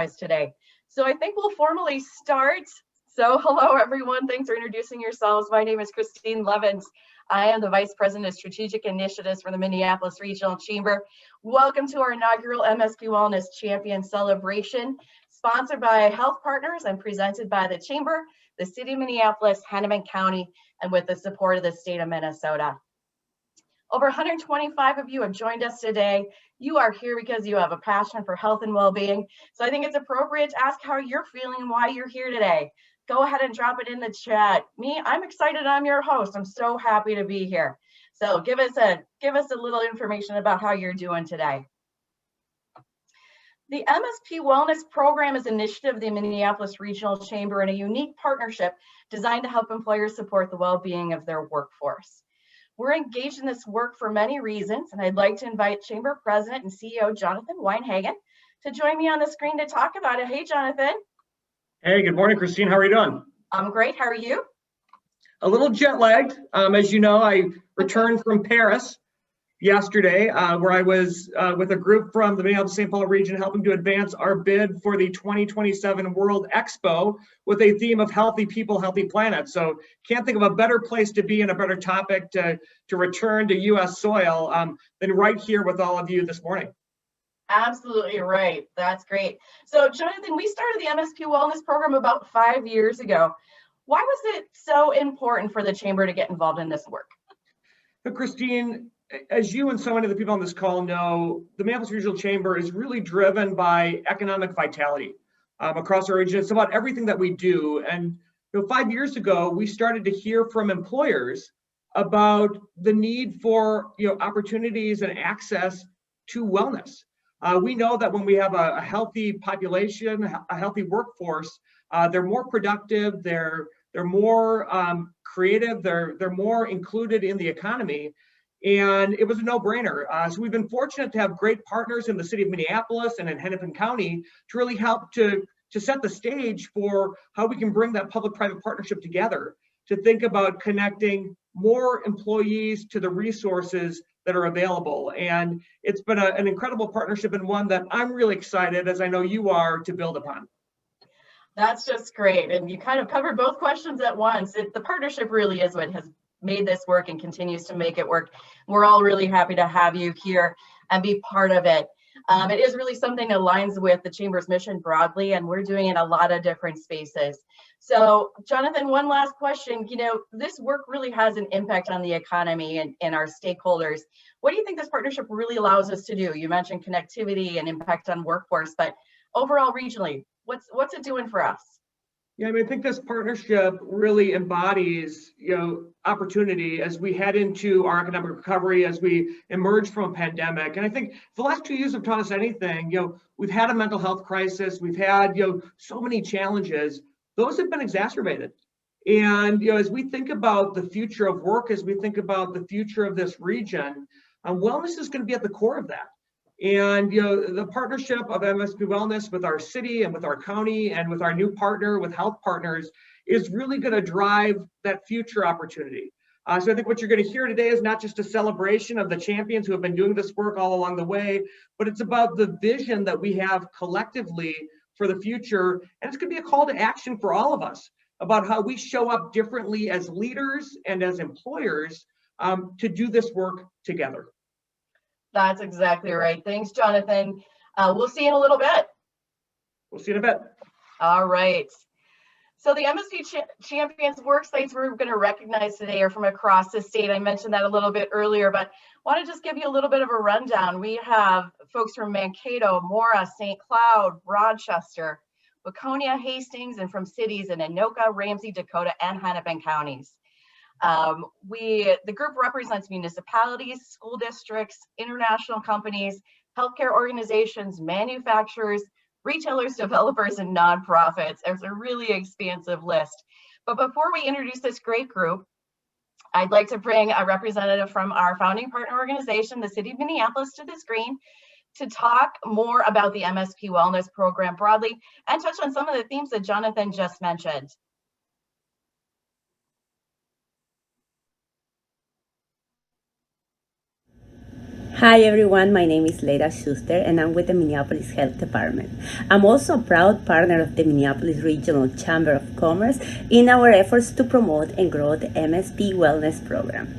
guys today. So I think we'll formally start. So hello, everyone. Thanks for introducing yourselves. My name is Christine Levens. I am the Vice President of Strategic Initiatives for the Minneapolis Regional Chamber. Welcome to our inaugural MSP Wellness Champion Celebration, sponsored by Health Partners and presented by the Chamber, the City of Minneapolis, Hennepin County, and with the support of the state of Minnesota. Over 125 of you have joined us today. You are here because you have a passion for health and well-being. So I think it's appropriate to ask how you're feeling and why you're here today. Go ahead and drop it in the chat. I'm excited. I'm your host. I'm so happy to be here. So give us a little information about how you're doing today. The MSP Wellness Program is an initiative of the Minneapolis Regional Chamber and a unique partnership designed to help employers support the well-being of their workforce. We're engaged in this work for many reasons, and I'd like to invite Chamber President and CEO Jonathan Weinhagen to join me on the screen to talk about it. Hey, Jonathan. Hey, good morning, Christine. How are you doing? I'm great. How are you? A little jet lagged. As you know, I returned from Paris yesterday, where I was with a group from the Minneapolis-St. Paul region helping to advance our bid for the 2027 World Expo with a theme of healthy people, healthy planet. So can't think of a better place to be and a better topic to return to U.S. soil than right here with all of you this morning. Absolutely right. That's great. So Jonathan, we started the MSP Wellness Program about 5 years ago. Why was it so important for the Chamber to get involved in this work? So Christine, as you and so many of the people on this call know, the Minneapolis Regional Chamber is really driven by economic vitality across our region. It's about everything that we do. And 5 years ago, we started to hear from employers about the need for opportunities and access to wellness. We know that when we have a healthy population, a healthy workforce, they're more productive, they're more creative, they're more included in the economy. And it was a no-brainer. So we've been fortunate to have great partners in the city of Minneapolis and in Hennepin County to really help to set the stage for how we can bring that public-private partnership together to think about connecting more employees to the resources that are available. And it's been an incredible partnership and one that I'm really excited, as I know you are, to build upon. That's just great. And you kind of covered both questions at once. The partnership really is what has made this work and continues to make it work. We're all really happy to have you here and be part of it. It is really something that aligns with the Chamber's mission broadly, and we're doing it in a lot of different spaces. So Jonathan, one last question. This work really has an impact on the economy and our stakeholders. What do you think this partnership really allows us to do? You mentioned connectivity and impact on workforce, but overall regionally, what's it doing for us? Yeah, I think this partnership really embodies, opportunity as we head into our economic recovery, as we emerge from a pandemic. And I think the last 2 years have taught us anything. We've had a mental health crisis. We've had, so many challenges. Those have been exacerbated. And, as we think about the future of work, as we think about the future of this region, wellness is going to be at the core of that. And the partnership of MSP Wellness with our city and with our county and with our new partner with Health Partners is really going to drive that future opportunity. So I think what you're going to hear today is not just a celebration of the champions who have been doing this work all along the way, but it's about the vision that we have collectively for the future. And it's going to be a call to action for all of us about how we show up differently as leaders and as employers to do this work together. That's exactly right. Thanks, Jonathan. We'll see you in a little bit. We'll see you in a bit. All right. So the MSP Champions work sites we're going to recognize today are from across the state. I mentioned that a little bit earlier, but want to just give you a little bit of a rundown. We have folks from Mankato, Mora, St. Cloud, Rochester, Waconia, Hastings, and from cities in Anoka, Ramsey, Dakota, and Hennepin counties. The group represents municipalities, school districts, international companies, healthcare organizations, manufacturers, retailers, developers, and nonprofits. It's a really expansive list. But before we introduce this great group, I'd like to bring a representative from our founding partner organization, the City of Minneapolis, to the screen to talk more about the MSP Wellness Program broadly and touch on some of the themes that Jonathan just mentioned. Hi everyone, my name is Leila Schuster and I'm with the Minneapolis Health Department. I'm also a proud partner of the Minneapolis Regional Chamber of Commerce in our efforts to promote and grow the MSP Wellness program.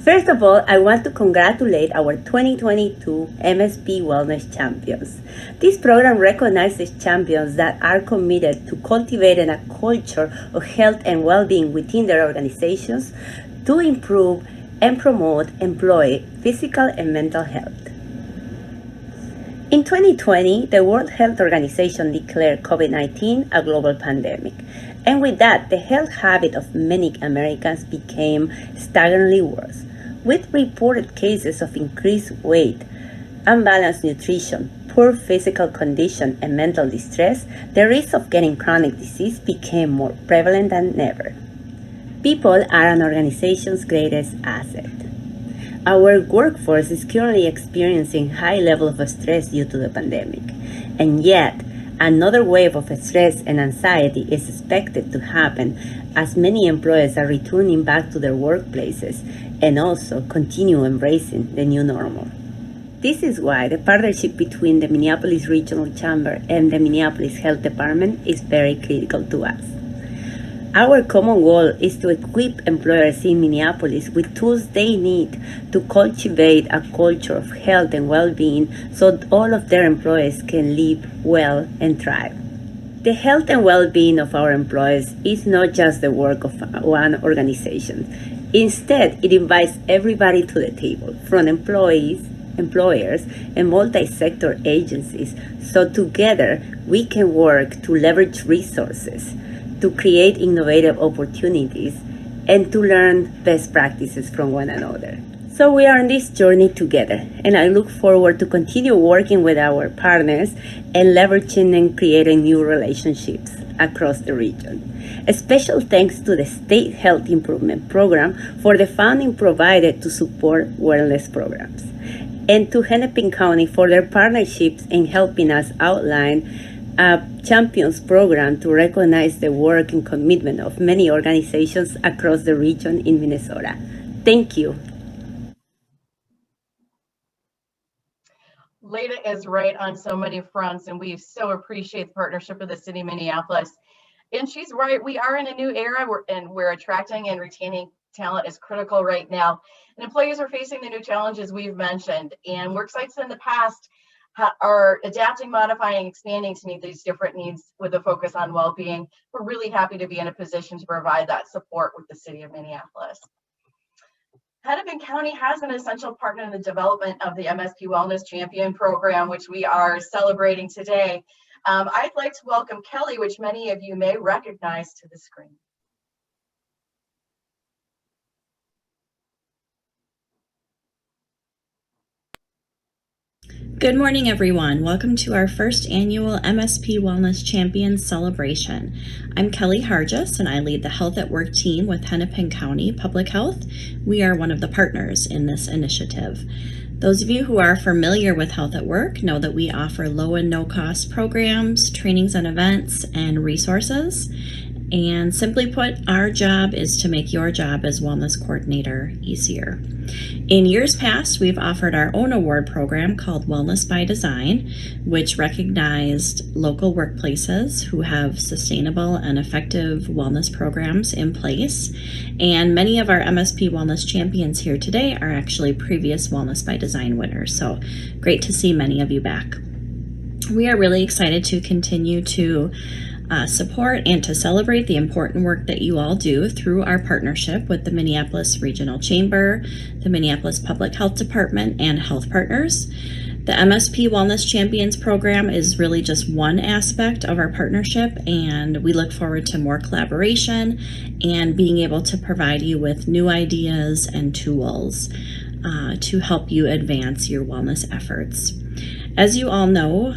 First of all, I want to congratulate our 2022 MSP Wellness Champions. This program recognizes champions that are committed to cultivating a culture of health and well-being within their organizations to improve and promote employee physical and mental health. In 2020, the World Health Organization declared COVID-19 a global pandemic. And with that, the health habit of many Americans became staggeringly worse, with reported cases of increased weight, unbalanced nutrition, poor physical condition, and mental distress. The risk of getting chronic disease became more prevalent than ever. People are an organization's greatest asset. Our workforce is currently experiencing high levels of stress due to the pandemic, and yet another wave of stress and anxiety is expected to happen as many employees are returning back to their workplaces and also continue embracing the new normal. This is why the partnership between the Minneapolis Regional Chamber and the Minneapolis Health Department is very critical to us. Our common goal is to equip employers in Minneapolis with tools they need to cultivate a culture of health and well-being so all of their employees can live well and thrive. The health and well-being of our employees is not just the work of one organization. Instead, it invites everybody to the table, from employees, employers, and multi-sector agencies, so together we can work to leverage resources, to create innovative opportunities, and to learn best practices from one another. So we are on this journey together, and I look forward to continue working with our partners and leveraging and creating new relationships across the region. A special thanks to the State Health Improvement Program for the funding provided to support wellness programs, and to Hennepin County for their partnerships in helping us outline a Champions program to recognize the work and commitment of many organizations across the region in Minnesota. Thank you. Leda is right on so many fronts, and we so appreciate the partnership with the city of Minneapolis. And she's right, we are in a new era and we're attracting and retaining talent is critical right now. And employees are facing the new challenges we've mentioned, and worksites in the past are adapting, modifying, expanding to meet these different needs with a focus on well-being. We're really happy to be in a position to provide that support with the city of Minneapolis. Hennepin County has an essential partner in the development of the MSP Wellness Champion Program, which we are celebrating today. I'd like to welcome Kelly, which many of you may recognize, to the screen. Good morning, everyone. Welcome to our first annual MSP Wellness Champions celebration. I'm Kelly Hargis, and I lead the Health at Work team with Hennepin County Public Health. We are one of the partners in this initiative. Those of you who are familiar with Health at Work know that we offer low and no cost programs, trainings and events, and resources. And simply put, our job is to make your job as wellness coordinator easier. In years past, we've offered our own award program called Wellness by Design, which recognized local workplaces who have sustainable and effective wellness programs in place. And many of our MSP Wellness champions here today are actually previous Wellness by Design winners. So great to see many of you back. We are really excited to continue to support and to celebrate the important work that you all do through our partnership with the Minneapolis Regional Chamber, the Minneapolis Public Health Department, and health partners. The MSP Wellness Champions program is really just one aspect of our partnership, and we look forward to more collaboration and being able to provide you with new ideas and tools to help you advance your wellness efforts. As you all know,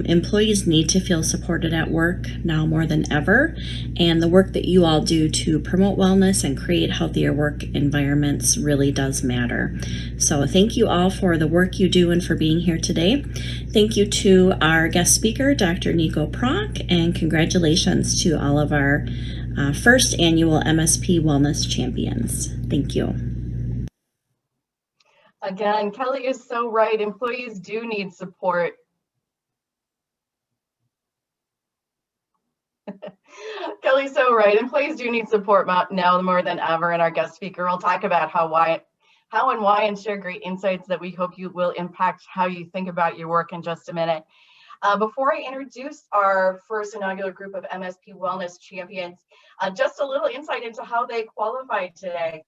employees need to feel supported at work now more than ever, and the work that you all do to promote wellness and create healthier work environments really does matter. So thank you all for the work you do and for being here today. Thank you to our guest speaker, Dr. Nico Pronk, and congratulations to all of our first annual MSP Wellness Champions. Thank you. Again, Kelly is so right. Employees do need support. Kelly's so right. Employees do need support now more than ever. And our guest speaker will talk about how and why, and share great insights that we hope you will impact how you think about your work in just a minute. Before I introduce our first inaugural group of MSP Wellness Champions, just a little insight into how they qualified today.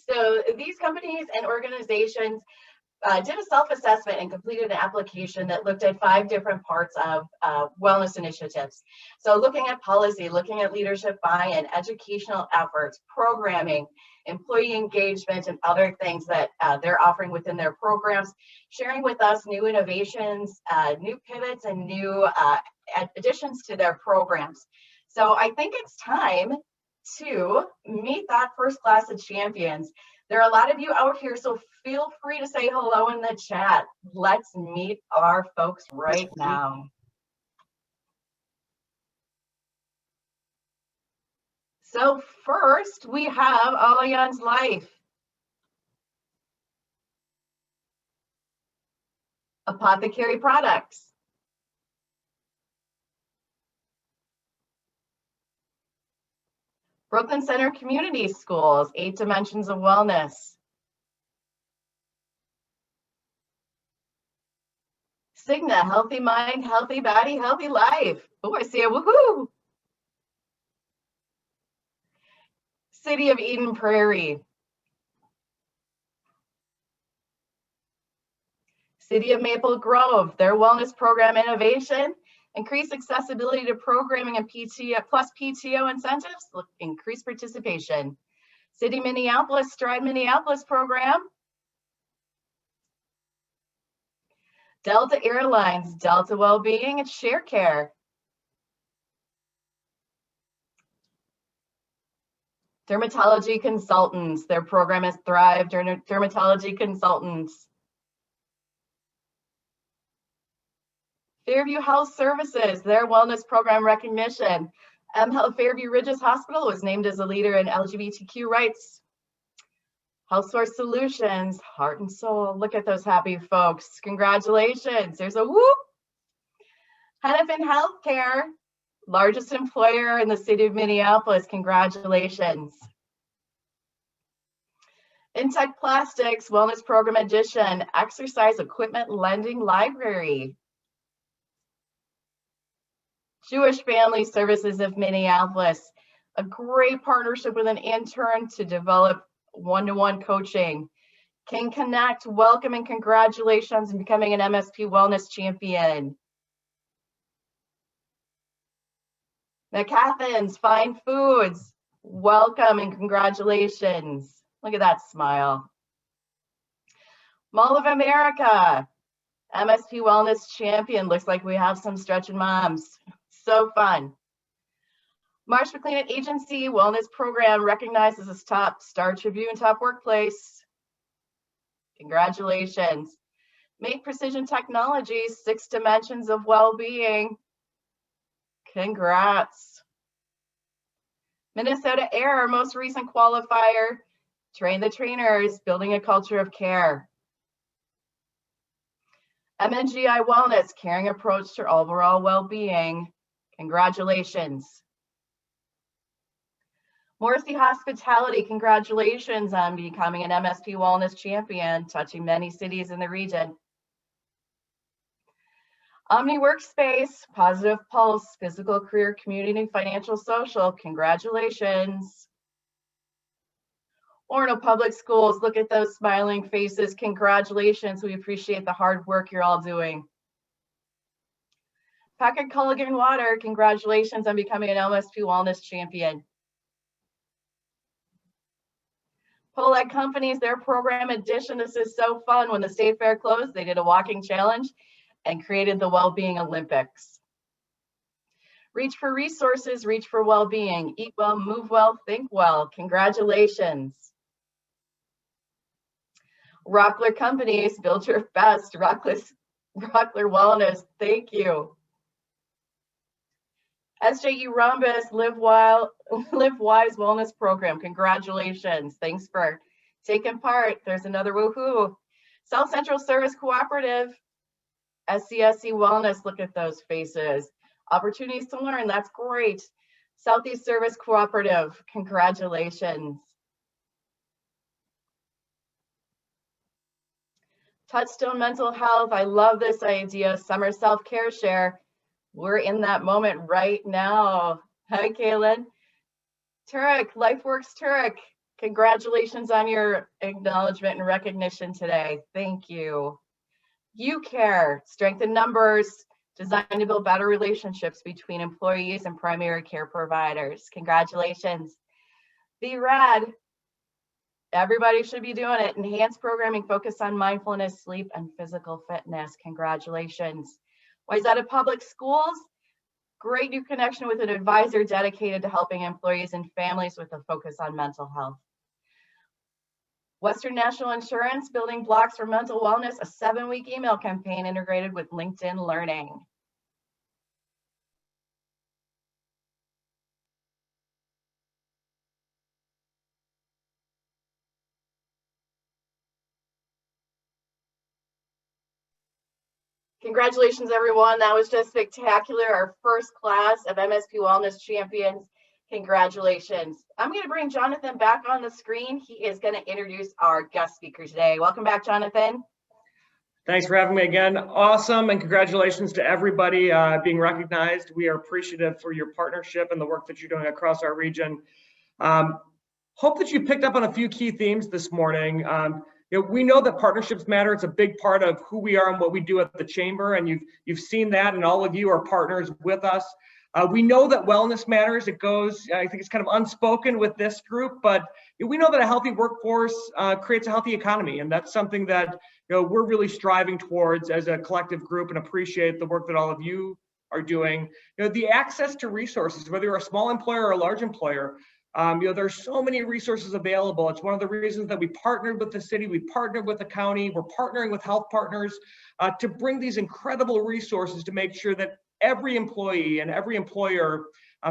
So these companies and organizations did a self-assessment and completed an application that looked at 5 different parts of wellness initiatives. So looking at policy, looking at leadership buy-in, educational efforts, programming, employee engagement, and other things that they're offering within their programs, sharing with us new innovations, new pivots, and new additions to their programs. So I think it's time to meet that first class of champions. There are a lot of you out here, so feel free to say hello in the chat. Let's meet our folks right now. So first, we have Allianz Life, Apothecary Products, Brooklyn Center Community Schools, 8 Dimensions of Wellness, Cigna, Healthy Mind, Healthy Body, Healthy Life. Oh, I see a woohoo. City of Eden Prairie, City of Maple Grove, their wellness program innovation, increase accessibility to programming and PTO plus PTO incentives, increase participation. City Minneapolis, Stride Minneapolis program. Delta Airlines, Delta Wellbeing, and Share Care. Dermatology Consultants, their program is Thrive Dermatology Consultants. Fairview Health Services, their wellness program recognition. Health Fairview Ridges Hospital was named as a leader in LGBTQ rights. Health Source Solutions, Heart and Soul. Look at those happy folks. Congratulations. There's a whoop. Hennepin Healthcare, largest employer in the city of Minneapolis. Congratulations. Intech Plastics, Wellness Program Edition, Exercise Equipment Lending Library. Jewish Family Services of Minneapolis, a great partnership with an intern to develop one-to-one coaching. King Connect, welcome and congratulations on becoming an MSP Wellness Champion. McCaffins Fine Foods, welcome and congratulations. Look at that smile. Mall of America, MSP Wellness Champion. Looks like we have some stretching moms. So fun. Marsh McLennan Agency Wellness Program recognized as a top Star Tribune top workplace. Congratulations. Make Precision Technologies, 6 Dimensions of Wellbeing. Congrats. Minnesota Air, our most recent qualifier. Train the Trainers, Building a Culture of Care. MNGI Wellness, Caring Approach to Overall Wellbeing. Congratulations. Morrissey Hospitality, congratulations on becoming an MSP Wellness Champion, touching many cities in the region. Omni Workspace, Positive Pulse, Physical Career, Community, Financial, Social, congratulations. Orono Public Schools, look at those smiling faces, congratulations. We appreciate the hard work you're all doing. Packard Culligan Water, congratulations on becoming an MSP Wellness Champion. Polak Companies, their program edition, this is so fun. When the state fair closed, they did a walking challenge and created the Wellbeing Olympics. Reach for Resources, Reach for Wellbeing, Eat Well, Move Well, Think Well, congratulations. Rockler Companies, Build Your Best, Rockler Wellness, thank you. SJU Rhombus, Live Wise Wellness Program, congratulations. Thanks for taking part. There's another woohoo. South Central Service Cooperative, SCSC Wellness, look at those faces. Opportunities to learn, that's great. Southeast Service Cooperative, congratulations. Touchstone Mental Health, I love this idea. Summer Self-Care Share, we're in that moment right now. Hi, Kaylin. Turek, LifeWorks Turek, congratulations on your acknowledgement and recognition today. Thank you. UCare, strength in numbers, designed to build better relationships between employees and primary care providers. Congratulations. VRAD, everybody should be doing it. Enhanced programming focused on mindfulness, sleep, and physical fitness. Congratulations. Wayzata Public Schools, great new connection with an advisor dedicated to helping employees and families with a focus on mental health. Western National Insurance, building blocks for mental wellness, a 7-week email campaign integrated with LinkedIn Learning. Congratulations, everyone. That was just spectacular. Our first class of MSP Wellness Champions. Congratulations. I'm going to bring Jonathan back on the screen. He is going to introduce our guest speaker today. Welcome back, Jonathan. Thanks for having me again. Awesome, and congratulations to everybody being recognized. We are appreciative for your partnership and the work that you're doing across our region. Hope that you picked up on a few key themes this morning. We know that partnerships matter. It's a big part of who we are and what we do at the Chamber, and you've seen that, and all of you are partners with us. We know that wellness matters. It goes, I think it's kind of unspoken with this group, but we know that a healthy workforce creates a healthy economy, and that's something that we're really striving towards as a collective group, and appreciate the work that all of you are doing. The access to resources, whether you're a small employer or a large employer, there's so many resources available. It's one of the reasons that we partnered with the city, we partnered with the county, we're partnering with health partners to bring these incredible resources to make sure that every employee and every employer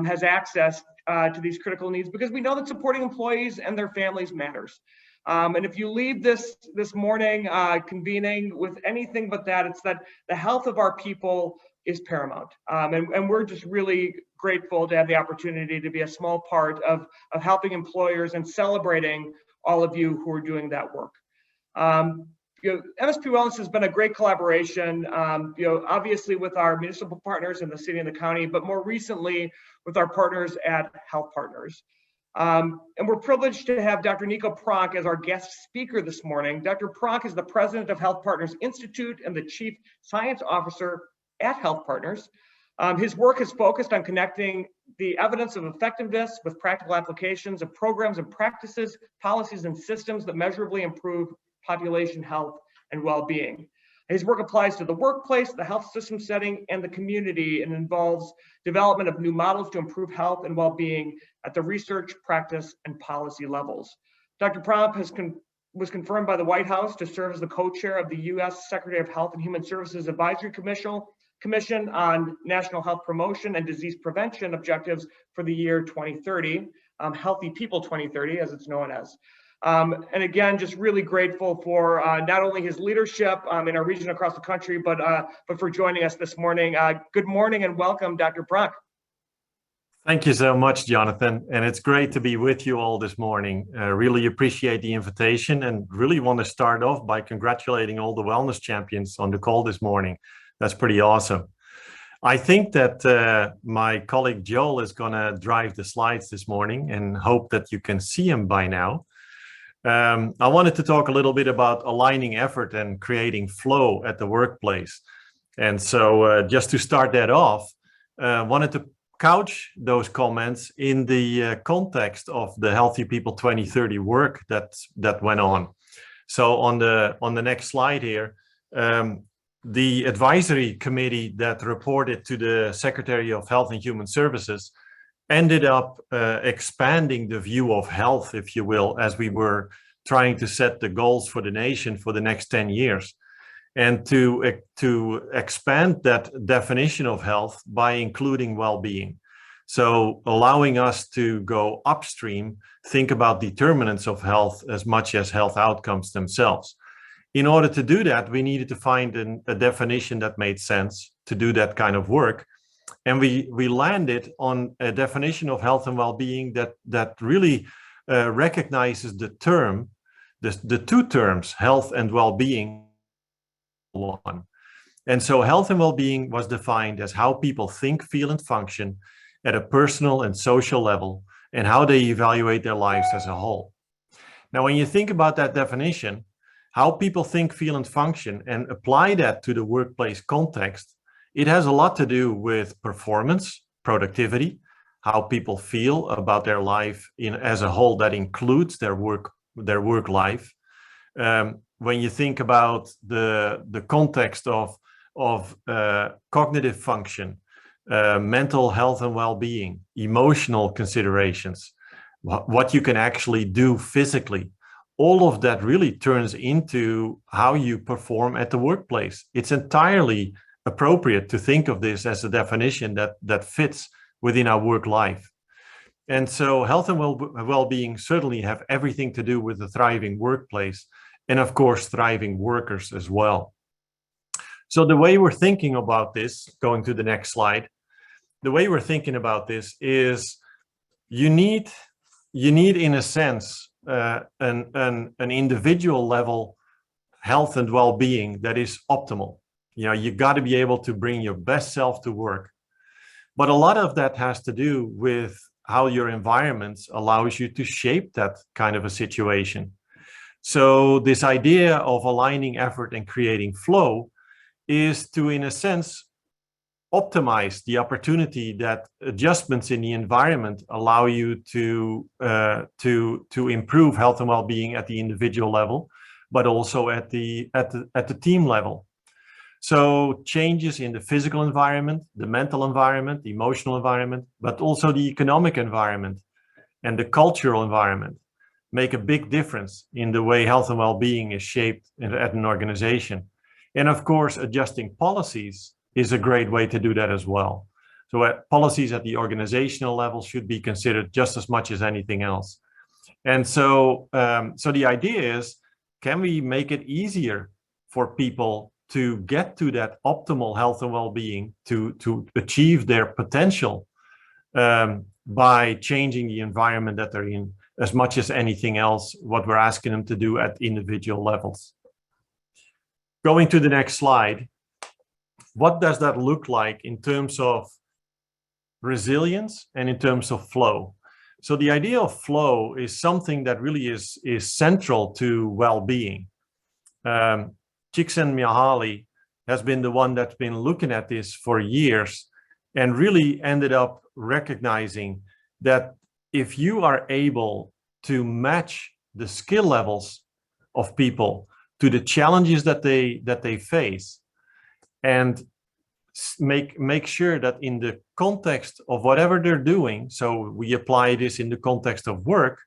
has access to these critical needs, because we know that supporting employees and their families matters. And if you leave this morning convening with anything but that, it's that the health of our people is paramount. And we're just really grateful to have the opportunity to be a small part of helping employers and celebrating all of you who are doing that work. MSP Wellness has been a great collaboration, obviously with our municipal partners in the city and the county, but more recently with our partners at Health Partners. And we're privileged to have Dr. Nico Pronk as our guest speaker this morning. Dr. Pronk is the president of Health Partners Institute and the chief science officer at Health Partners. His work is focused on connecting the evidence of effectiveness with practical applications of programs and practices, policies, and systems that measurably improve population health and well-being. His work applies to the workplace, the health system setting, and the community, and involves development of new models to improve health and well-being at the research, practice, and policy levels. Dr. Pronk was confirmed by the White House to serve as the co-chair of the U.S. Secretary of Health and Human Services Advisory Commission on National Health Promotion and Disease Prevention Objectives for the year 2030, Healthy People 2030, as it's known as. And again, just really grateful for not only his leadership in our region across the country, but for joining us this morning. Good morning and welcome, Dr. Pronk. Thank you so much, Jonathan. And it's great to be with you all this morning. Really appreciate the invitation, and really want to start off by congratulating all the wellness champions on the call this morning. That's pretty awesome. I think that my colleague Joel is going to drive the slides this morning, and hope that you can see him by now. I wanted to talk a little bit about aligning effort and creating flow at the workplace. And so just to start that off, wanted to couch those comments in the context of the Healthy People 2030 work that went on. So on the next slide here, the advisory committee that reported to the Secretary of Health and Human Services ended up expanding the view of health, if you will, as we were trying to set the goals for the nation for the next 10 years. And to expand that definition of health by including well-being. So allowing us to go upstream, think about determinants of health as much as health outcomes themselves. In order to do that, we needed to find a definition that made sense to do that kind of work. And we landed on a definition of health and well-being that really recognizes the two terms, health and well-being. One. And so health and well-being was defined as how people think, feel, and function at a personal and social level, and how they evaluate their lives as a whole. Now, when you think about that definition, how people think, feel, and function, and apply that to the workplace context, it has a lot to do with performance, productivity, how people feel about their life as a whole. That includes their work life. When you think about the context of cognitive function, mental health and well-being, emotional considerations, what you can actually do physically, all of that really turns into how you perform at the workplace. It's entirely appropriate to think of this as a definition that fits within our work life. And so health and well-being certainly have everything to do with a thriving workplace, and of course, thriving workers as well. So the way we're thinking about this, going to the next slide, the way we're thinking about this is you need in a sense, an individual level health and well-being that is optimal. You got to be able to bring your best self to work. But a lot of that has to do with how your environment allows you to shape that kind of a situation. So this idea of aligning effort and creating flow is to, in a sense, optimize the opportunity that adjustments in the environment allow you to improve health and well-being at the individual level, but also at the team level. So changes in the physical environment, the mental environment, the emotional environment, but also the economic environment and the cultural environment make a big difference in the way health and well-being is shaped at an organization. And of course, adjusting policies is a great way to do that as well. So policies at the organizational level should be considered just as much as anything else. And so, so the idea is, can we make it easier for people to get to that optimal health and well-being, to achieve their potential by changing the environment that they're in as much as anything else, what we're asking them to do at individual levels. Going to the next slide, what does that look like in terms of resilience and in terms of flow? So the idea of flow is something that really is central to well-being. Csikszentmihalyi has been the one that's been looking at this for years and really ended up recognizing that if you are able to match the skill levels of people to the challenges that they face, and make sure that in the context of whatever they're doing, so we apply this in the context of work,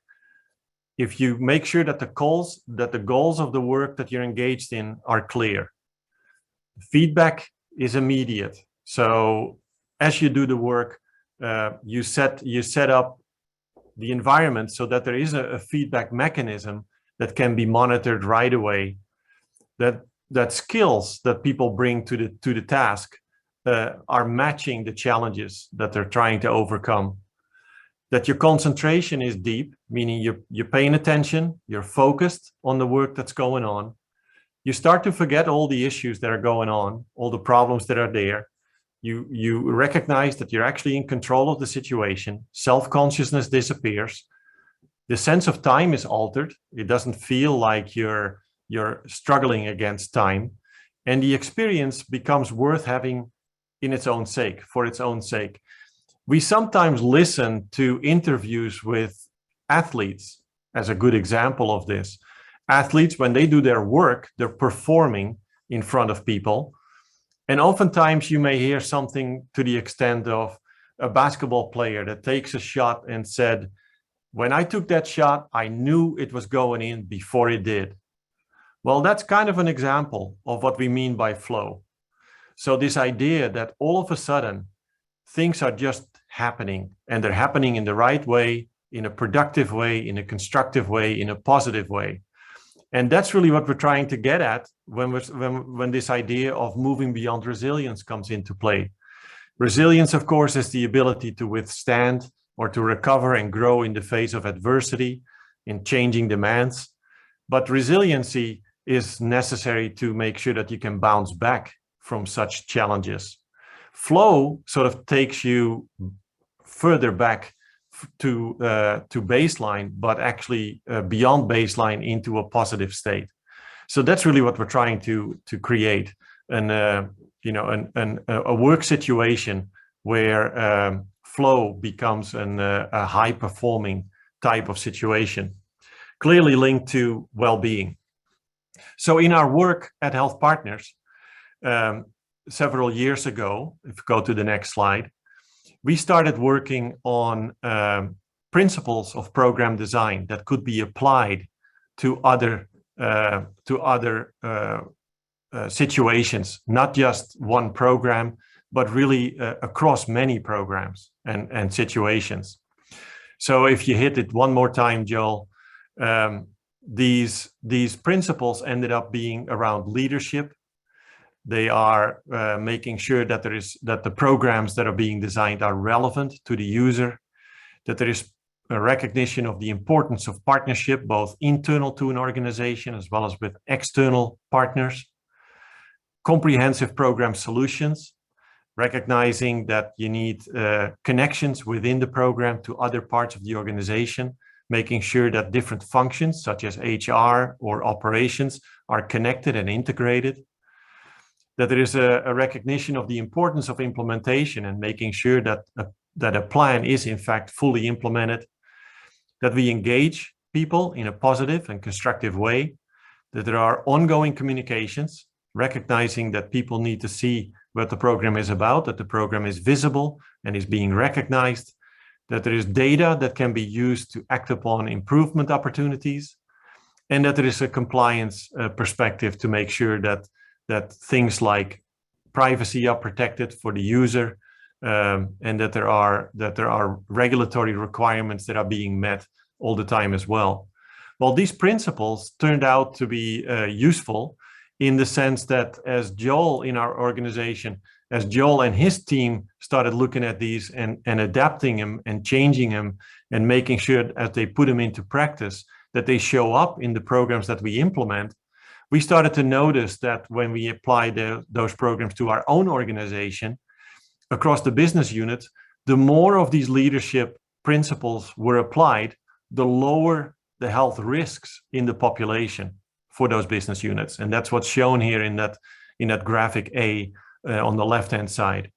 if you make sure that the goals of the work that you're engaged in are clear. Feedback is immediate. So as you do the work, you set up the environment so that there is a feedback mechanism that can be monitored right away. That skills that people bring to the task are matching the challenges that they're trying to overcome. That your concentration is deep, meaning you're paying attention, you're focused on the work that's going on. You start to forget all the issues that are going on, all the problems that are there. You recognize that you're actually in control of the situation. Self-consciousness disappears. The sense of time is altered. It doesn't feel like you're struggling against time. And the experience becomes worth having in its own sake, for its own sake. We sometimes listen to interviews with athletes as a good example of this. Athletes, when they do their work, they're performing in front of people. And oftentimes you may hear something to the extent of a basketball player that takes a shot and said, when I took that shot, I knew it was going in before it did. Well, that's kind of an example of what we mean by flow. So this idea that all of a sudden things are just happening, and they're happening in the right way, in a productive way, in a constructive way, in a positive way. And that's really what we're trying to get at when this idea of moving beyond resilience comes into play. Resilience, of course, is the ability to withstand or to recover and grow in the face of adversity, in changing demands. But resiliency is necessary to make sure that you can bounce back from such challenges. Flow sort of takes you further back to baseline, but actually beyond baseline into a positive state. So that's really what we're trying to create, a work situation where flow becomes a high-performing type of situation, clearly linked to well-being. So in our work at Health Partners, several years ago, if you go to the next slide, we started working on principles of program design that could be applied to other situations, not just one program, but really across many programs and situations. So if you hit it one more time, Joel, these principles ended up being around leadership. They are making sure that the programs that are being designed are relevant to the user, that there is a recognition of the importance of partnership, both internal to an organization as well as with external partners, comprehensive program solutions, recognizing that you need connections within the program to other parts of the organization, making sure that different functions such as HR or operations are connected and integrated, that there is a recognition of the importance of implementation and making sure that a plan is in fact fully implemented, that we engage people in a positive and constructive way, that there are ongoing communications, recognizing that people need to see what the program is about, that the program is visible and is being recognized, that there is data that can be used to act upon improvement opportunities, and that there is a compliance perspective to make sure that things like privacy are protected for the user, and that there are regulatory requirements that are being met all the time as well. Well, these principles turned out to be useful in the sense that as Joel in our organization, as Joel and his team started looking at these and adapting them and changing them and making sure as they put them into practice that they show up in the programs that we implement, we started to notice that when we apply those programs to our own organization across the business units, the more of these leadership principles were applied, the lower the health risks in the population for those business units. And that's what's shown here in that graphic A on the left-hand side.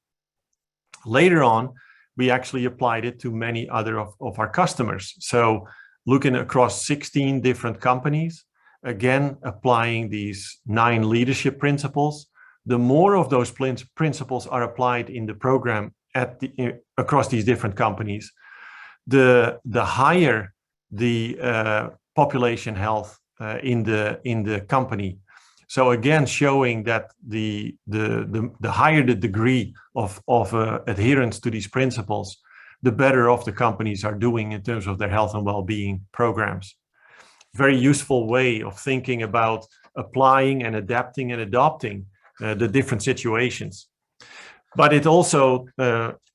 Later on, we actually applied it to many other of our customers. So looking across 16 different companies, again, applying these 9 leadership principles, the more of those principles are applied in the program across these different companies, the higher the population health in the company. So again, showing that the higher the degree of adherence to these principles, the better off the companies are doing in terms of their health and well-being programs. Very useful way of thinking about applying and adapting and adopting the different situations. But it also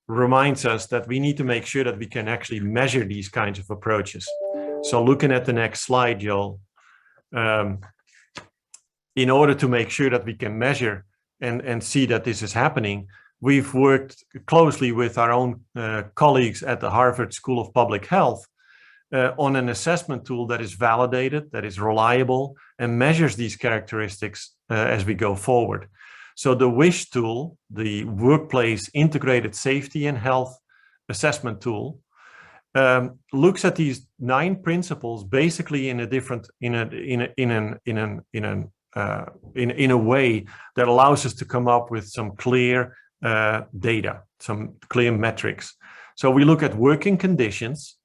reminds us that we need to make sure that we can actually measure these kinds of approaches. So looking at the next slide, Joel, in order to make sure that we can measure and see that this is happening, we've worked closely with our own colleagues at the Harvard School of Public Health on an assessment tool that is validated, that is reliable, and measures these characteristics as we go forward. So the WISH tool, the Workplace Integrated Safety and Health Assessment Tool, looks at these 9 principles basically in a way that allows us to come up with some clear data, some clear metrics. So we look at working conditions,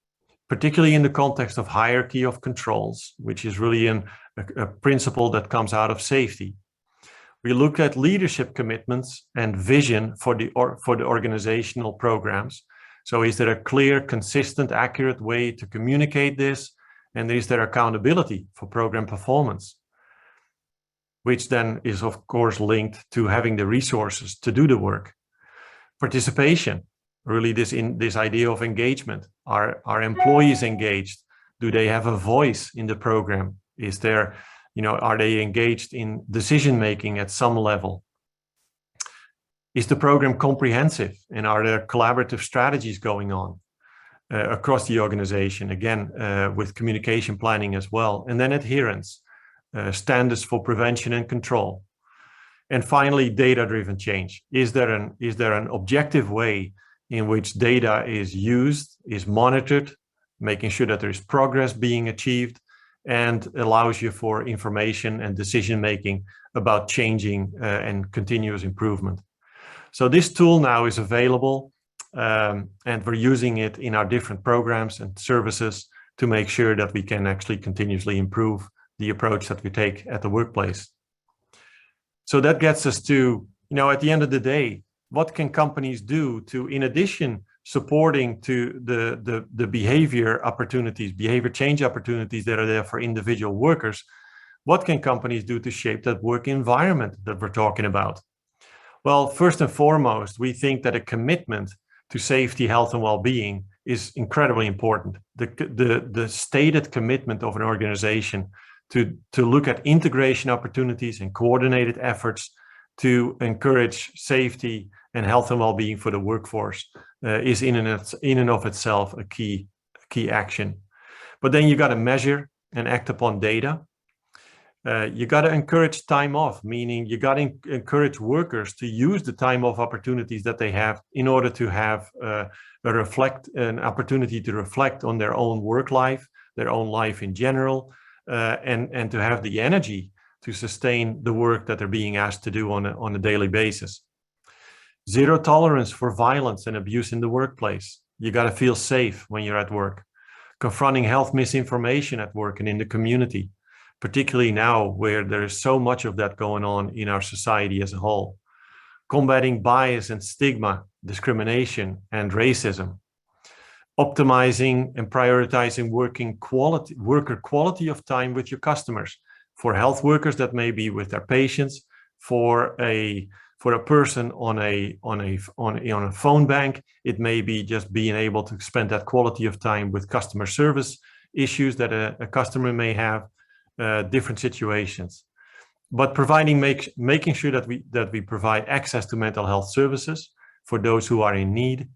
particularly in the context of hierarchy of controls, which is really a principle that comes out of safety. We look at leadership commitments and vision for the organizational programs. So is there a clear, consistent, accurate way to communicate this? And is there accountability for program performance? Which then is, of course, linked to having the resources to do the work. Participation, really this idea of engagement. Are employees engaged? Do they have a voice in the program? Is there, are they engaged in decision making at some level? Is the program comprehensive, and are there collaborative strategies going on across the organization? Again, with communication planning as well. And then adherence, standards for prevention and control. And finally, data-driven change. Is there an objective way in which data is used, is monitored, making sure that there is progress being achieved, and allows you for information and decision-making about changing and continuous improvement. So this tool now is available, and we're using it in our different programs and services to make sure that we can actually continuously improve the approach that we take at the workplace. So that gets us to, at the end of the day, what can companies do to, in addition, supporting to the behavior opportunities, behavior change opportunities that are there for individual workers? What can companies do to shape that work environment that we're talking about? Well, first and foremost, we think that a commitment to safety, health, and well-being is incredibly important. The stated commitment of an organization to look at integration opportunities and coordinated efforts to encourage safety and health and well-being for the workforce is in and of itself a key action. But then you got to measure and act upon data. You got to encourage time off, meaning you got to encourage workers to use the time off opportunities that they have in order to have an opportunity to reflect on their own work life, their own life in general, and to have the energy to sustain the work that they're being asked to do on a daily basis. Zero tolerance for violence and abuse in the workplace. You got to feel safe when you're at work. Confronting health misinformation at work and in the community, particularly now where there is so much of that going on in our society as a whole. Combating bias and stigma, discrimination and racism. Optimizing and prioritizing worker quality of time with your customers. For health workers, that may be with their patients. For a person on a phone bank, it may be just being able to spend that quality of time with customer service issues that a customer may have, different situations. But making sure that we provide access to mental health services for those who are in need,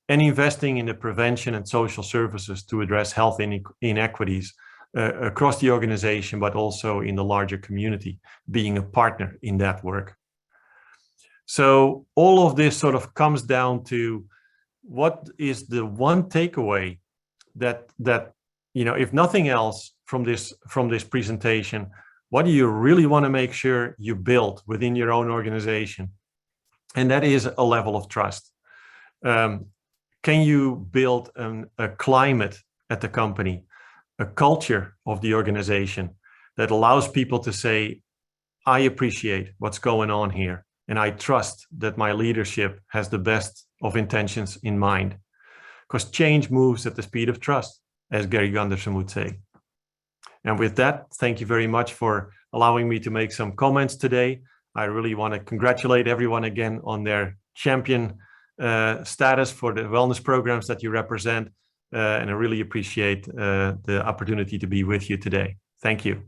and investing in the prevention and social services to address health inequities across the organization, but also in the larger community, being a partner in that work. So all of this sort of comes down to what is the one takeaway that if nothing else from this presentation, what do you really want to make sure you build within your own organization? And that is a level of trust. Can you build a climate at the company, a culture of the organization that allows people to say, I appreciate what's going on here, and I trust that my leadership has the best of intentions in mind? Because change moves at the speed of trust, as Gary Gunderson would say. And with that, thank you very much for allowing me to make some comments today. I really want to congratulate everyone again on their champion status for the wellness programs that you represent. And I really appreciate the opportunity to be with you today. Thank you.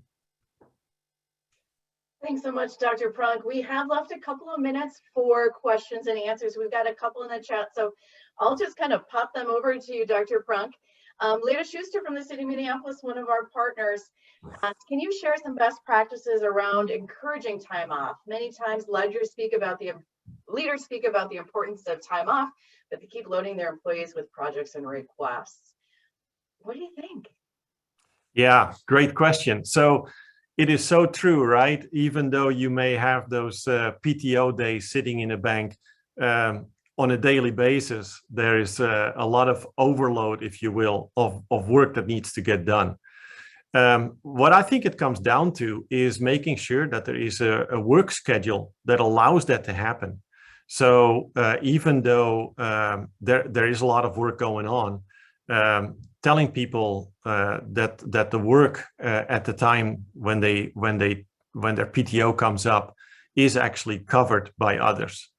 Thanks so much, Dr. Prunk. We have left a couple of minutes for questions and answers. We've got a couple in the chat, so I'll just kind of pop them over to you, Dr. Prunk. Leda Schuster from the city of Minneapolis, one of our partners, can you share some best practices around encouraging time off? Many times leaders speak about the importance of time off, but they keep loading their employees with projects and requests. What do you think? Yeah, great question. So it is so true, right? Even though you may have those PTO days sitting in a bank on a daily basis, there is a lot of overload, if you will, of work that needs to get done. What I think it comes down to is making sure that there is a work schedule that allows that to happen. So even though there is a lot of work going on, telling people that the work at the time when their PTO comes up is actually covered by others.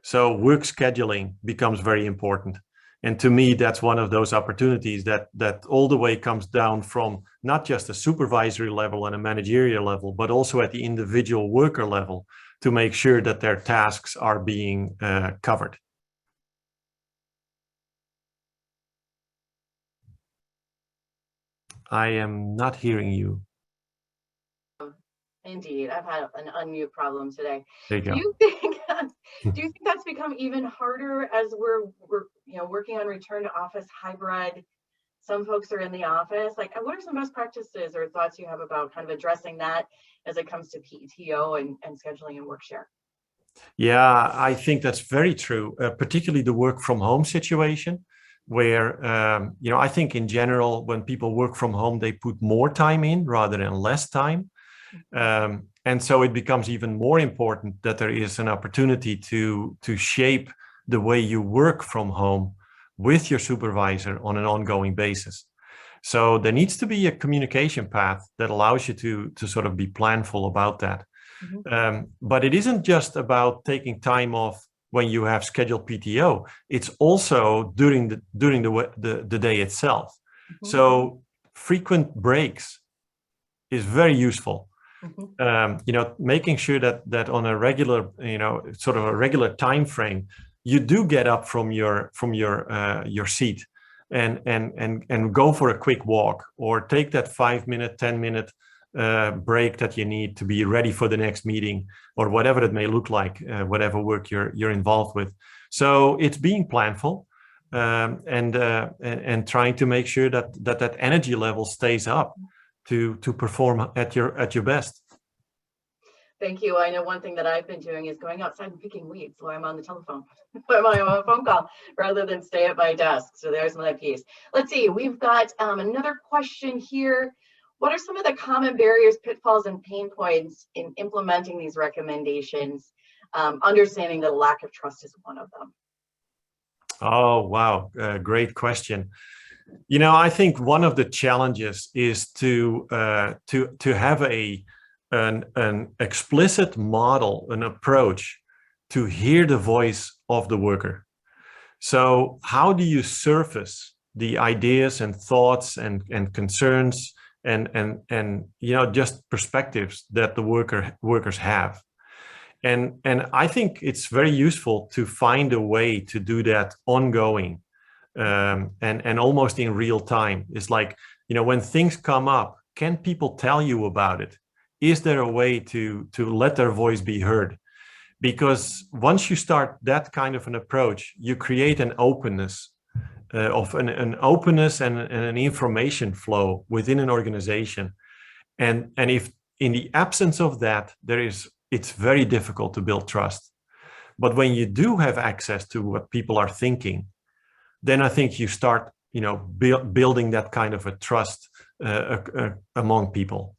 So work scheduling becomes very important. And to me, that's one of those opportunities that all the way comes down from not just a supervisory level and a managerial level, but also at the individual worker level to make sure that their tasks are being covered. I am not hearing you. Indeed, I've had an unmute problem today. There you go. Do you think that's become even harder as we're working on return to office hybrid? Some folks are in the office. Like, what are some best practices or thoughts you have about kind of addressing that as it comes to PTO and scheduling and work share? Yeah, I think that's very true, particularly the work from home situation, where, I think in general, when people work from home, they put more time in rather than less time. And so it becomes even more important that there is an opportunity to shape the way you work from home with your supervisor on an ongoing basis. So there needs to be a communication path that allows you to sort of be planful about that. Mm-hmm. But it isn't just about taking time off when you have scheduled PTO. It's also during the day itself. Mm-hmm. So frequent breaks is very useful. Mm-hmm. Making sure that on a regular, sort of a regular time frame, you do get up from your seat and go for a quick walk, or take that 5-minute, 10-minute break that you need to be ready for the next meeting, or whatever it may look like, whatever work you're involved with. So it's being planful and trying to make sure that energy level stays up to perform at your best. Thank you. I know one thing that I've been doing is going outside and picking weeds while I'm on the telephone, while I'm on a phone call, rather than stay at my desk. So there's my piece. Let's see, we've got another question here. What are some of the common barriers, pitfalls, and pain points in implementing these recommendations? Understanding that lack of trust is one of them. Oh, wow. Great question. I think one of the challenges is to have an explicit model, an approach to hear the voice of the worker. So how do you surface the ideas and thoughts and concerns and just perspectives that the workers have? And I think it's very useful to find a way to do that ongoing and almost in real time. It's like, when things come up, can people tell you about it? Is there a way to let their voice be heard? Because once you start that kind of an approach, you create an openness an openness and an information flow within an organization. And if in the absence of that, it's very difficult to build trust. But when you do have access to what people are thinking, then I think you start, building that kind of a trust among people.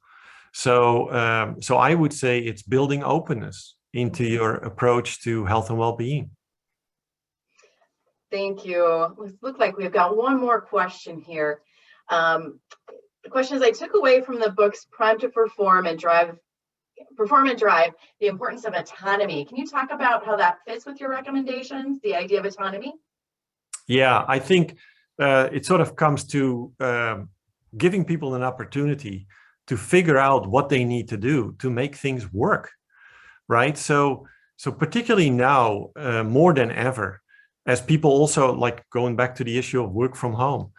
So I would say it's building openness into your approach to health and well-being. Thank you. It looks like we've got one more question here. The question is, I took away from the books Prime to Perform and Drive, the importance of autonomy. Can you talk about how that fits with your recommendations, the idea of autonomy? Yeah, I think it sort of comes to giving people an opportunity to figure out what they need to do to make things work, right? So particularly now, more than ever, as people also, like going back to the issue of work from home,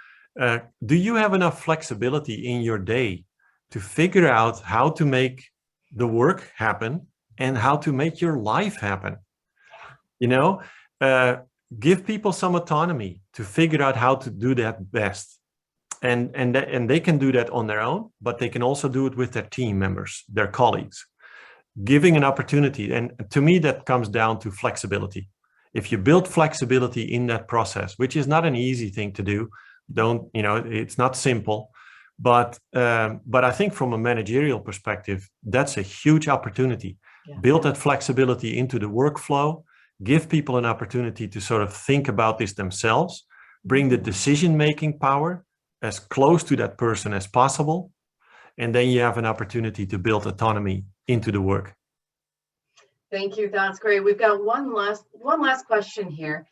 do you have enough flexibility in your day to figure out how to make the work happen and how to make your life happen? Give people some autonomy to figure out how to do that best. And they can do that on their own, but they can also do it with their team members, their colleagues. Giving an opportunity, and to me that comes down to flexibility. If you build flexibility in that process, which is not an easy thing to do, it's not simple, but I think from a managerial perspective, that's a huge opportunity. Yeah. Build that flexibility into the workflow, give people an opportunity to sort of think about this themselves, bring the decision-making power as close to that person as possible, and then you have an opportunity to build autonomy into the work. Thank you. That's great. We've got one last question here.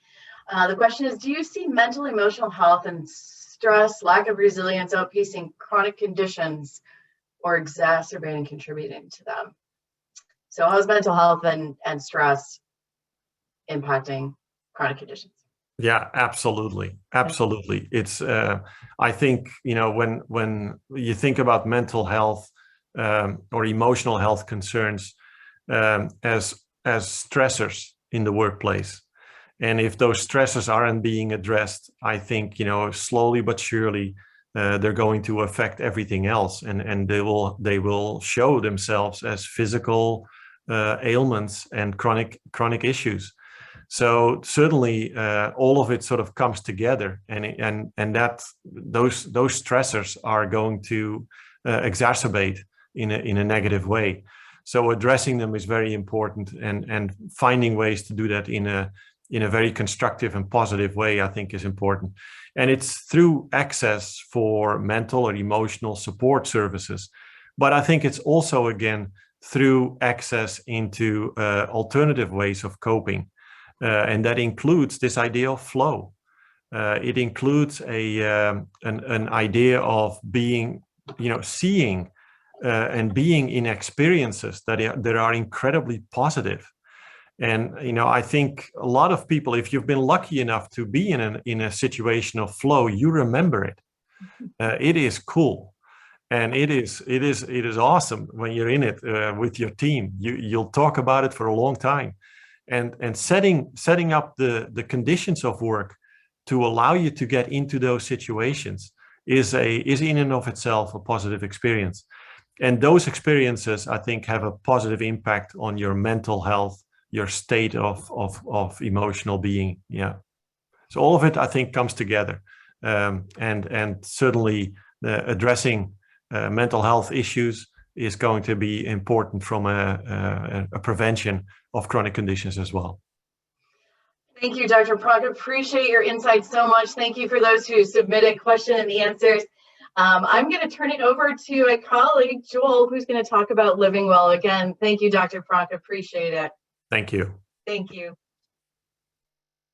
The question is, do you see mental, emotional health and stress, lack of resilience outpacing chronic conditions or exacerbating, contributing to them? So how's mental health and stress impacting chronic conditions? Yeah, absolutely. Absolutely. It's, I think, you know, when you think about mental health or emotional health concerns as stressors in the workplace, and if those stressors aren't being addressed, I think, you know, slowly but surely, they're going to affect everything else, and they will show themselves as physical ailments and chronic issues. So certainly, all of it sort of comes together, and that those stressors are going to exacerbate in a negative way. So addressing them is very important, and finding ways to do that in a very constructive and positive way, I think, is important. And it's through access for mental or emotional support services. But I think it's also, again, through access into alternative ways of coping. And that includes this idea of flow. It includes an idea of being, you know, seeing and being in experiences that are incredibly positive. And, you know, I think a lot of people, if you've been lucky enough to be in a situation of flow, you remember it. It is cool. And it is awesome when you're in it with your team. You'll talk about it for a long time. And setting up the conditions of work to allow you to get into those situations is in and of itself a positive experience. And those experiences, I think, have a positive impact on your mental health, your state of emotional being. Yeah. So all of it, I think, comes together. And certainly addressing mental health issues is going to be important from a prevention of chronic conditions as well. Thank you, Dr. Pronk. Appreciate your insights so much. Thank you for those who submitted question and the answers. I'm going to turn it over to a colleague, Joel, who's going to talk about living well. Again, thank you, Dr. Pronk. Appreciate it. Thank you. Thank you.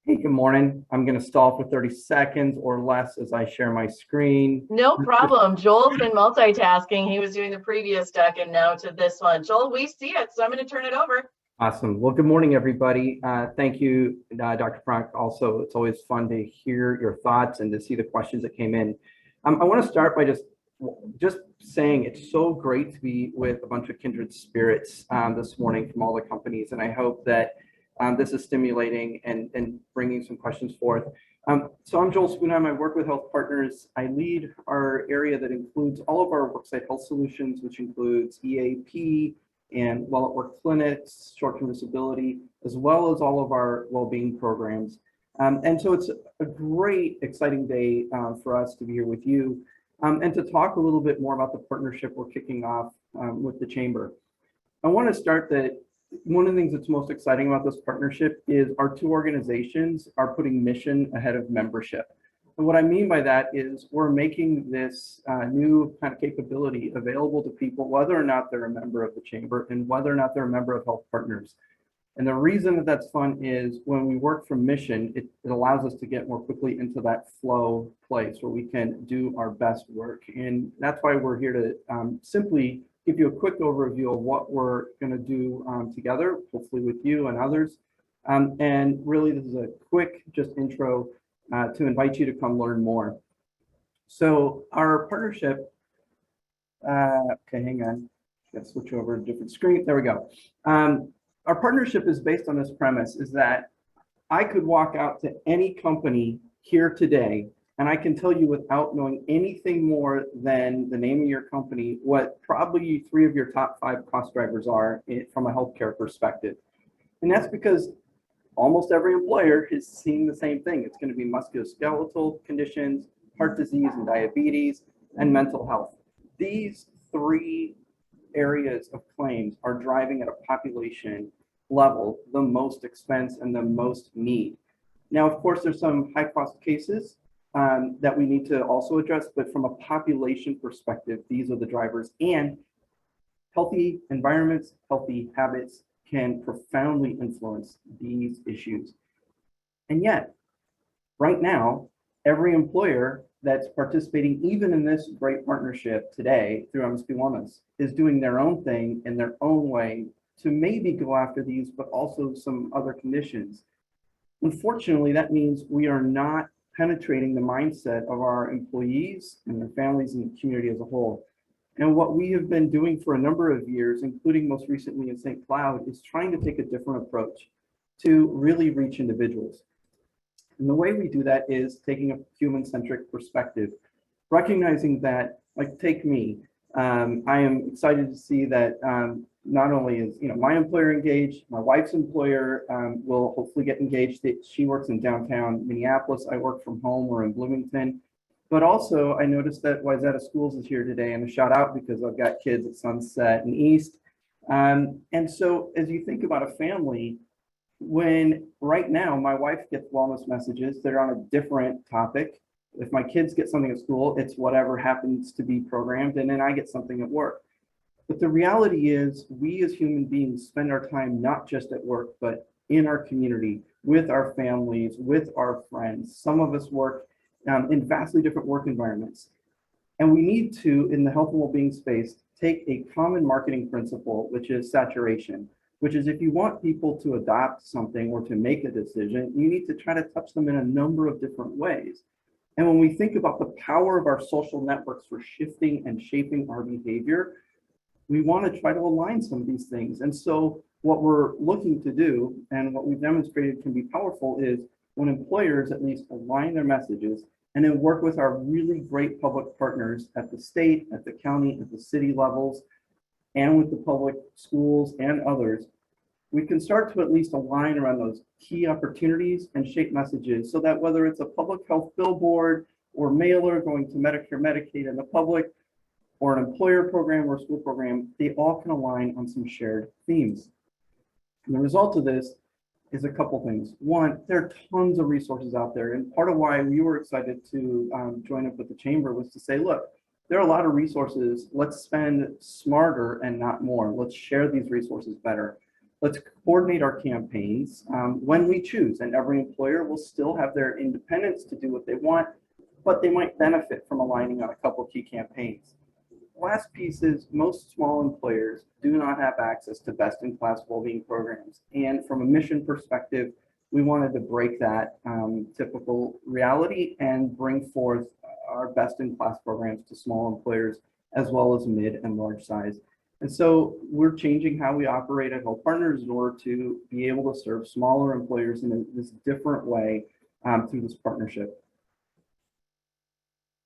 Hey, good morning. I'm going to stall for 30 seconds or less as I share my screen. No problem. Joel's been multitasking. He was doing the previous deck and now to this one. Joel, we see it, so I'm going to turn it over. Awesome. Well, good morning, everybody. Thank you, Dr. Pronk. Also, it's always fun to hear your thoughts and to see the questions that came in. I want to start by just saying it's so great to be with a bunch of kindred spirits this morning from all the companies, and I hope that this is stimulating and bringing some questions forth. So I'm Joel Spoonheim. I work with Health Partners. I lead our area that includes all of our worksite health solutions, which includes EAP and Well at Work clinics, short-term disability, as well as all of our well-being programs. And so it's a great, exciting day for us to be here with you and to talk a little bit more about the partnership we're kicking off with the Chamber. I want to start that one of the things that's most exciting about this partnership is our two organizations are putting mission ahead of membership. And what I mean by that is we're making this new kind of capability available to people, whether or not they're a member of the Chamber and whether or not they're a member of Health Partners. And the reason that that's fun is when we work from mission, it allows us to get more quickly into that flow place where we can do our best work. And that's why we're here to simply give you a quick overview of what we're going to do together, hopefully with you and others. And really, this is a quick just intro to invite you to come learn more. So our partnership, okay, hang on, let's switch over to a different screen. There we go. Our partnership is based on this premise is that I could walk out to any company here today and I can tell you without knowing anything more than the name of your company, what probably 3 of your top 5 cost drivers are from a healthcare perspective. And that's because almost every employer is seeing the same thing. It's going to be musculoskeletal conditions, heart disease and diabetes, and mental health. These 3 areas of claims are driving at a population level the most expense and the most need. Now, of course, there's some high cost cases that we need to also address, but from a population perspective, these are the drivers. And healthy environments, healthy habits can profoundly influence these issues. And yet, right now, every employer that's participating even in this great partnership today through mspWellness is doing their own thing in their own way to maybe go after these, but also some other conditions. Unfortunately, that means we are not penetrating the mindset of our employees and their families and the community as a whole. And what we have been doing for a number of years, including most recently in St. Cloud, is trying to take a different approach to really reach individuals. And the way we do that is taking a human-centric perspective, recognizing that, like, take me. I am excited to see that not only is my employer engaged, my wife's employer will hopefully get engaged. She works in downtown Minneapolis. I work from home. We're in Bloomington. But also, I noticed that Wayzata Schools is here today, and a shout out because I've got kids at Sunset and East. And so as you think about a family, when right now my wife gets wellness messages, they're on a different topic. If my kids get something at school, it's whatever happens to be programmed, and then I get something at work. But the reality is we as human beings spend our time not just at work, but in our community, with our families, with our friends. Some of us work in vastly different work environments. And we need to, in the health and well-being space, take a common marketing principle, which is saturation, which is if you want people to adopt something or to make a decision, you need to try to touch them in a number of different ways. And when we think about the power of our social networks for shifting and shaping our behavior, we want to try to align some of these things. And so what we're looking to do, and what we've demonstrated can be powerful, is when employers at least align their messages and then work with our really great public partners at the state, at the county, at the city levels, and with the public schools and others, we can start to at least align around those key opportunities and shape messages so that whether it's a public health billboard or mailer going to Medicare, Medicaid, and the public, or an employer program or school program, they all can align on some shared themes. And the result of this is a couple things. One, there are tons of resources out there. And part of why we were excited to join up with the Chamber was to say, look, there are a lot of resources. Let's spend smarter and not more. Let's share these resources better. Let's coordinate our campaigns when we choose. And every employer will still have their independence to do what they want, but they might benefit from aligning on a couple key campaigns. Last piece is most small employers do not have access to best-in-class well-being programs. And from a mission perspective, we wanted to break that typical reality and bring forth our best-in-class programs to small employers as well as mid and large size. And so we're changing how we operate at Health Partners in order to be able to serve smaller employers in this different way through this partnership.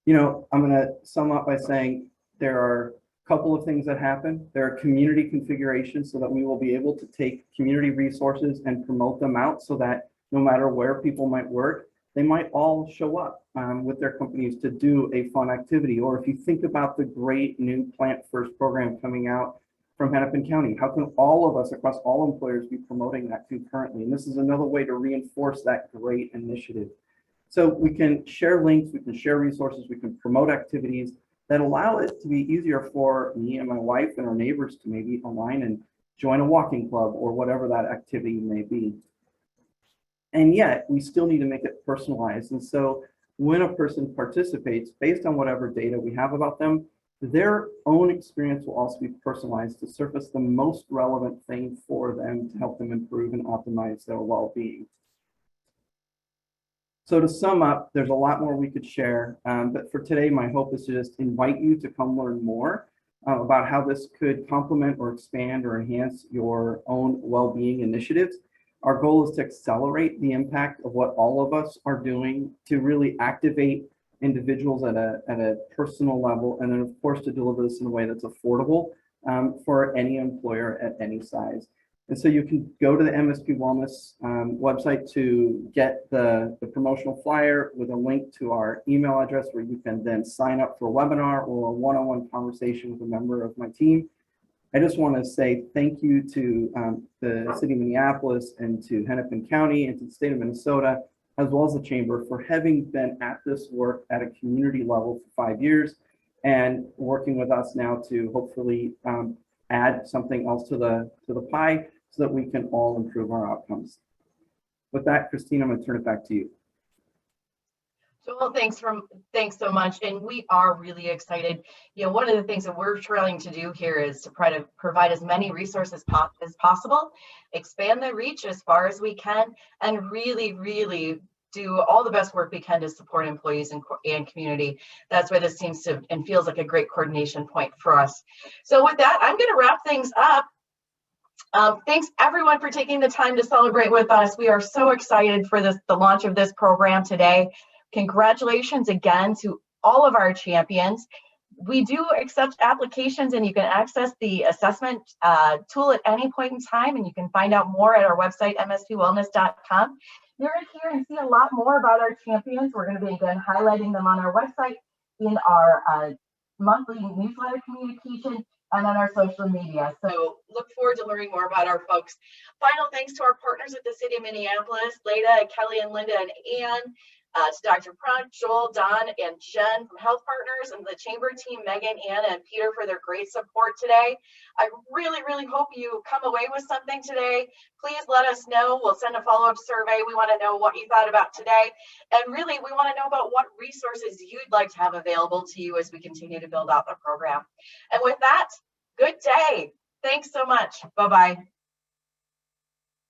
I'm going to sum up by saying, there are a couple of things that happen. There are community configurations so that we will be able to take community resources and promote them out so that no matter where people might work, they might all show up with their companies to do a fun activity. Or if you think about the great new Plant First program coming out from Hennepin County, how can all of us across all employers be promoting that concurrently? And this is another way to reinforce that great initiative. So we can share links, we can share resources, we can promote activities that allow it to be easier for me and my wife and our neighbors to maybe align and join a walking club or whatever that activity may be. And yet we still need to make it personalized. And so when a person participates, based on whatever data we have about them, their own experience will also be personalized to surface the most relevant thing for them to help them improve and optimize their well-being. So to sum up, there's a lot more we could share, but for today, my hope is to just invite you to come learn more about how this could complement or expand or enhance your own well-being initiatives. Our goal is to accelerate the impact of what all of us are doing to really activate individuals at a personal level, and then of course to deliver this in a way that's affordable for any employer at any size. And so you can go to the mspWellness website to get the promotional flyer with a link to our email address where you can then sign up for a webinar or a one-on-one conversation with a member of my team. I just want to say thank you to the city of Minneapolis and to Hennepin County and to the state of Minnesota, as well as the chamber, for having been at this work at a community level for 5 years and working with us now to hopefully add something else to the pie so that we can all improve our outcomes. With that, Christine, I'm going to turn it back to you. Joel, thanks so much. And we are really excited. One of the things that we're trying to do here is to try to provide as many resources as possible, expand the reach as far as we can, and really, really do all the best work we can to support employees and community. That's why this seems to and feels like a great coordination point for us. So with that, I'm going to wrap things up. Thanks everyone for taking the time to celebrate with us. We are so excited for the launch of this program today. Congratulations again to all of our champions. We do accept applications, and you can access the assessment tool at any point in time, and you can find out more at our website, mspWellness.com. You're going to hear and see a lot more about our champions. We're going to be again highlighting them on our website, in our monthly newsletter communication, and on our social media. So look forward to learning more about our folks. Final thanks to our partners at the City of Minneapolis, Leda, Kelly, and Linda, and Ann, to Dr. Prunk, Joel, Don, and Jen from Health Partners, and the Chamber team, Megan, Anna, and Peter, for their great support today. I really, really hope you come away with something today. Please let us know. We'll send a follow-up survey. We want to know what you thought about today. And really, we want to know about what resources you'd like to have available to you as we continue to build out the program. And with that, good day. Thanks so much. Bye-bye.